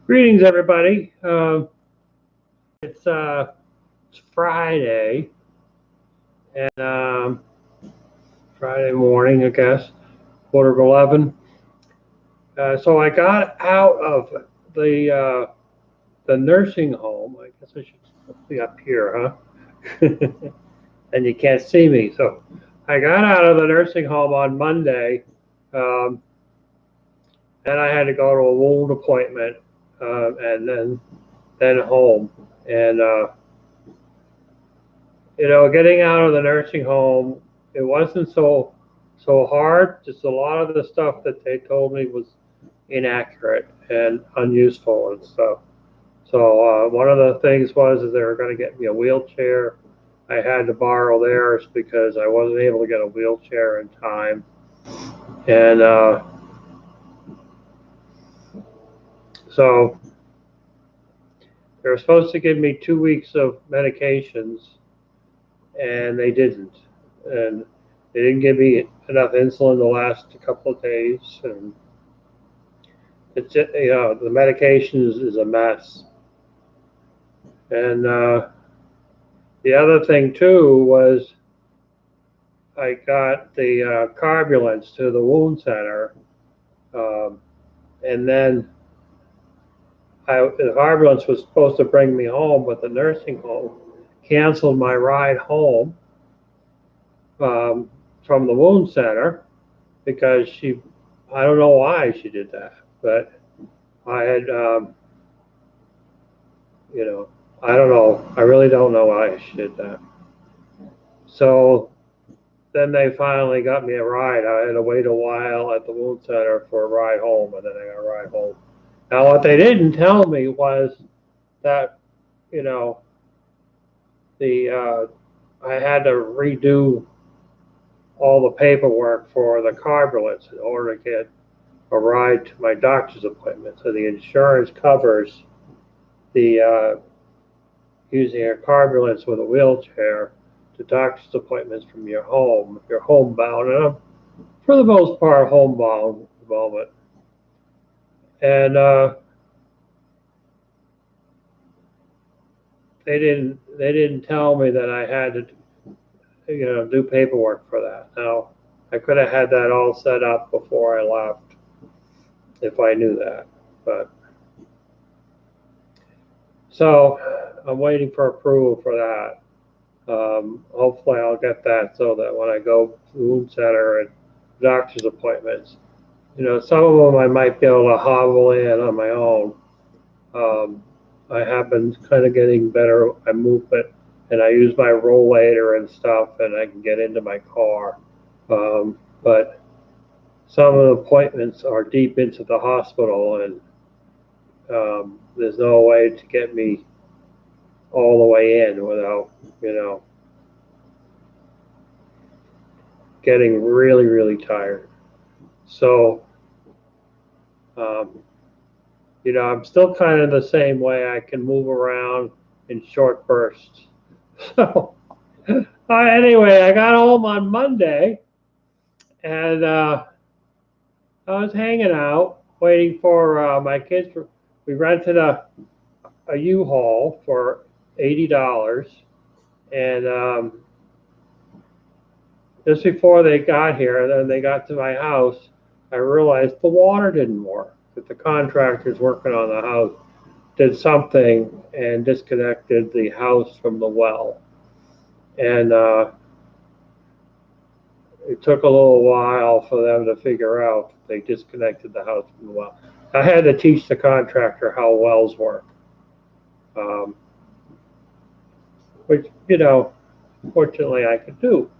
Greetings, everybody. It's, uh, it's Friday, and Friday morning, I guess, quarter of 11. So I got out of the nursing home. I guess I should be up here, huh? And you can't see me. So I got out of the nursing home on Monday, um, and I had to go to a wound appointment, and then home. And getting out of the nursing home, it wasn't so hard. Just a lot of the stuff that they told me was inaccurate and unuseful and stuff. So one of the things was is they were going to get me a wheelchair. I had to borrow theirs because I wasn't able to get a wheelchair in time. And so they were supposed to give me 2 weeks of medications, and they didn't. And they didn't give me enough insulin to last a couple of days, and the medication is a mess. And the other thing too was I got the Carbulence to the wound center, um, and then the Carbulence was supposed to bring me home, but the nursing home canceled my ride home um, from the wound center because I don't know why she did that, but I had, you know, I don't know. I really don't know why she did that. So then they finally got me a ride. I had to wait a while at the wound center for a ride home, and then I got a ride home. Now, what they didn't tell me was that, you know, the I had to redo all the paperwork for the Carbulence in order to get a ride to my doctor's appointment. So the insurance covers the using a Carbulence with a wheelchair to doctor's appointments from your home if you're homebound. And I'm, for the most part, homebound at the moment. And they didn't tell me that I had to do paperwork for that. Now I could have had that all set up before I left if I knew that, but so I'm waiting for approval for that. Hopefully I'll get that so that when I go to the wound center and doctor's appointments, some of them I might be able to hobble in on my own. Um, I have been kind of getting better at movement, and I use my rollator and stuff, and I can get into my car. But some of the appointments are deep into the hospital, and there's no way to get me all the way in without, you know, getting really, really tired. So, um, I'm still kind of the same way. I can move around in short bursts. So, anyway, I got home on Monday, and I was hanging out, waiting for my kids. We rented a U-Haul for $80, and just before they got here, then they got to my house, I realized the water didn't work. That the contractors working on the house did something and disconnected the house from the well, and it took a little while for them to figure out they disconnected the house from the well. I had to teach the contractor how wells work, um, which fortunately I could do.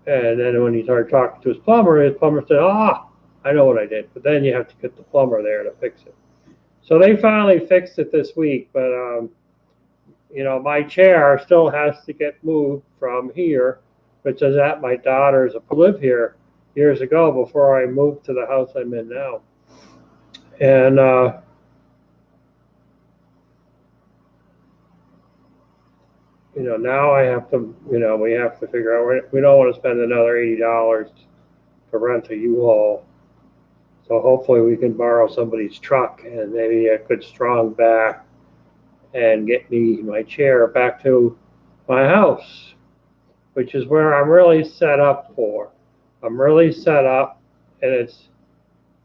And then when he started talking to his plumber said, "Ah, I know what I did." But then you have to get the plumber there to fix it. So they finally fixed it this week, but my chair still has to get moved from here, which is at my daughter's. I lived here years ago before I moved to the house I'm in now, and now I have to, we have to figure out. We don't want to spend another $80 to rent a U-Haul. So hopefully we can borrow somebody's truck and maybe a good strong back and get me my chair back to my house, which is where I'm really set up for. I'm really set up, and it's,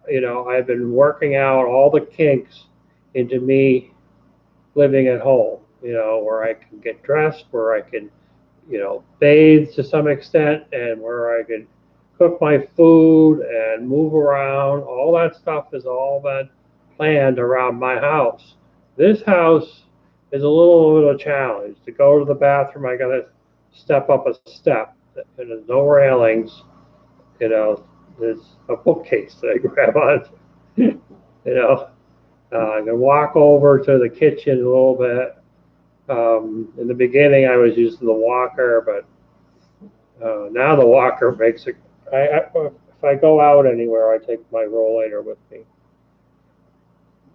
I've been working out all the kinks into me living at home, where I can get dressed, where I can, bathe to some extent, and where I can cook my food and move around. All that stuff has all been planned around my house. This house is a little bit of a challenge. To go to the bathroom, I got to step up a step, and there's no railings. There's a bookcase that I grab on. I can walk over to the kitchen a little bit. In the beginning, I was using the walker, but now the walker makes it. If I go out anywhere, I take my rollator with me,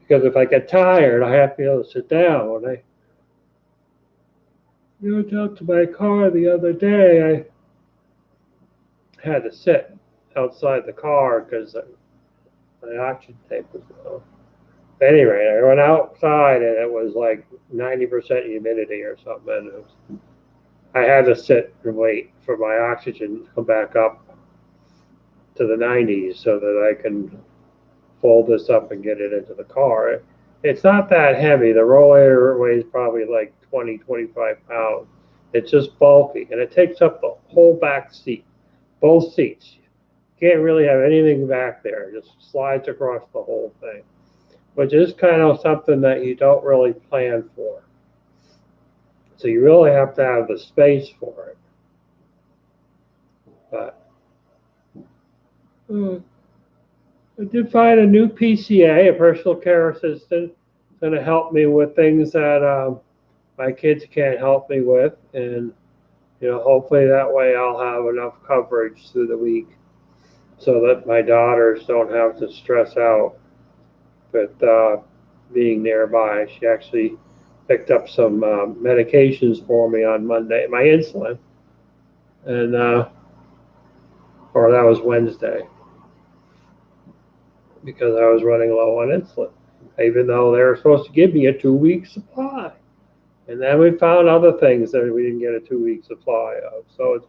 because if I get tired, I have to be able to sit down. When I went out to my car the other day, I had to sit outside the car because my oxygen tank was low. At any rate, I went outside and it was like 90% humidity or something. And I had to sit and wait for my oxygen to come back up to the 90s so that I can fold this up and get it into the car. It's not that heavy. The rollator weighs probably like 20, 25 pounds. It's just bulky, and it takes up the whole back seat, both seats. You can't really have anything back there. It just slides across the whole thing, which is kind of something that you don't really plan for. So you really have to have the space for it. But I did find a new PCA, a personal care assistant, going to help me with things that my kids can't help me with, and hopefully that way I'll have enough coverage through the week so that my daughters don't have to stress out with being nearby. She actually picked up some medications for me on Monday, my insulin, and or that was Wednesday, because I was running low on insulin, even though they were supposed to give me a 2-week supply. And then we found other things that we didn't get a 2-week supply of. So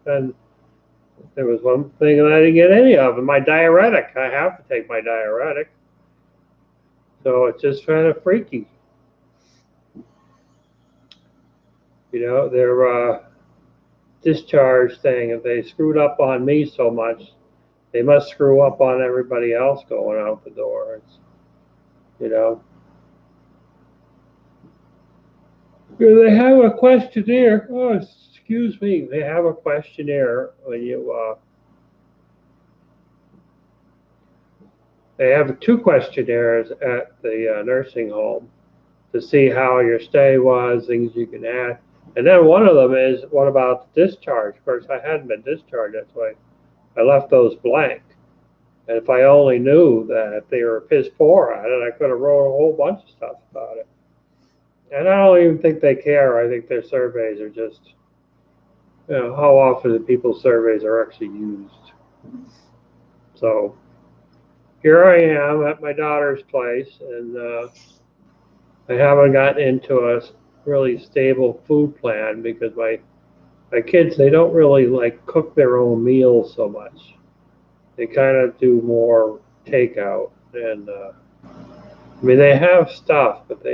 there was one thing that I didn't get any of, and my diuretic. I have to take my diuretic. So it's just kind of freaky. Their discharge thing, if they screwed up on me so much, they must screw up on everybody else going out the door. They have a questionnaire. Oh, excuse me. They have a questionnaire when they have 2 questionnaires at the nursing home to see how your stay was, things you can add. And then one of them is, what about the discharge? Of course, I hadn't been discharged. That's why I left those blank. And if I only knew that they were piss poor at it, I could have wrote a whole bunch of stuff about it. And I don't even think they care. I think their surveys are just, how often the people's surveys are actually used. So here I am at my daughter's place, and I haven't gotten into a really stable food plan because my kids, they don't really like cook their own meals so much. They kind of do more takeout, and I mean, they have stuff, but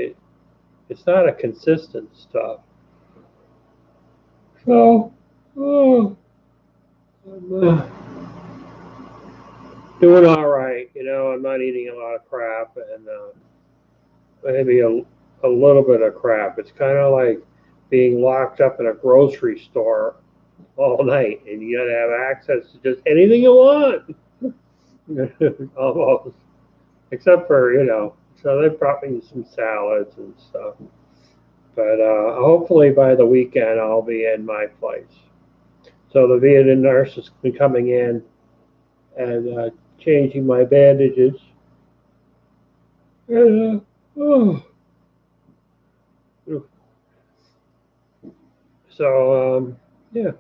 it's not a consistent stuff. So, I'm doing all right. I'm not eating a lot of crap, and maybe a little bit of crap. It's kind of like being locked up in a grocery store all night, and you got to have access to just anything you want, almost. Except for, so they brought me some salads and stuff. But hopefully by the weekend I'll be in my place. So the Vietnamese nurse has been coming in and changing my bandages. And, so yeah,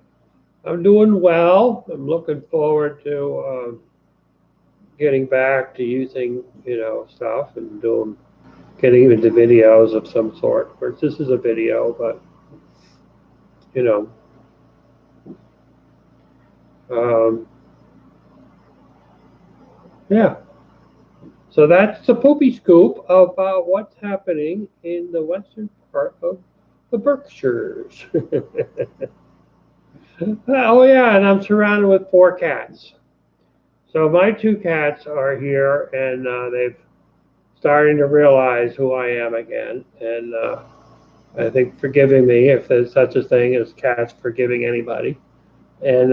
I'm doing well. I'm looking forward to getting back to using, stuff and getting into videos of some sort. Of course, this is a video, but you know, um, yeah. So that's the poopy scoop about what's happening in the western part of the Berkshires. Oh yeah, and I'm surrounded with 4 cats. So my 2 cats are here, and they've starting to realize who I am again, and I think forgiving me if there's such a thing as cats forgiving anybody. And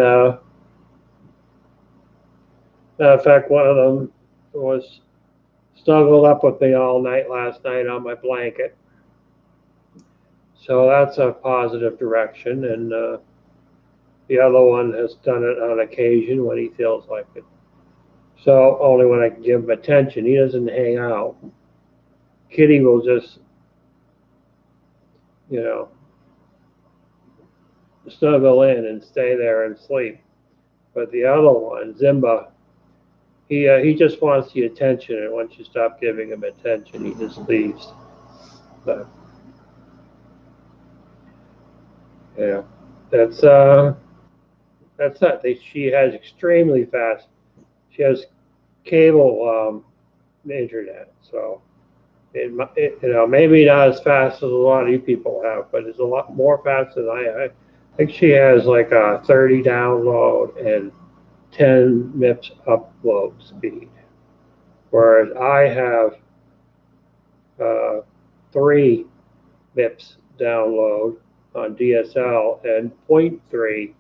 in fact, one of them was snuggled up with me all night last night on my blanket. So that's a positive direction, and the other one has done it on occasion when he feels like it. So only when I can give him attention. He doesn't hang out. Kitty will just, you know, snuggle in and stay there and sleep. But the other one, Zimba, he just wants the attention, and once you stop giving him attention, he just leaves. But yeah, that's that's that. She has extremely fast. She has cable internet, so maybe not as fast as a lot of you people have, but it's a lot more fast than I think she has like a 30 download and 10 MIPS upload speed, whereas I have 3 MIPS download on DSL and zero point 0.3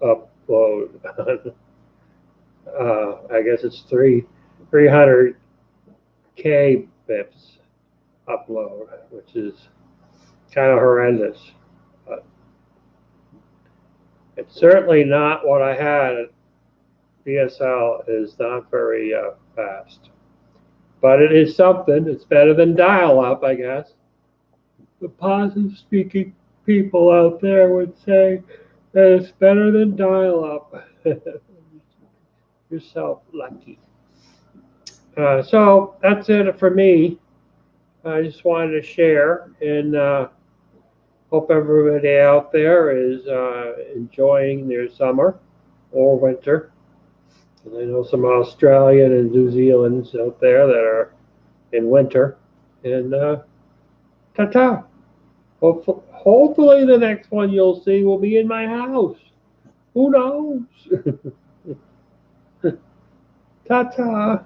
upload on, I guess it's 300 kbps upload, which is kind of horrendous. But it's certainly not what I had. DSL is not very fast, but it is something. It's better than dial-up, I guess. The positive speaking people out there would say that it's better than dial-up. Yourself lucky. So that's it for me. I just wanted to share, and hope everybody out there is enjoying their summer or winter. And I know some Australian and New Zealanders out there that are in winter. And ta-ta. Hopefully the next one you'll see will be in my house. Who knows? Ta-ta.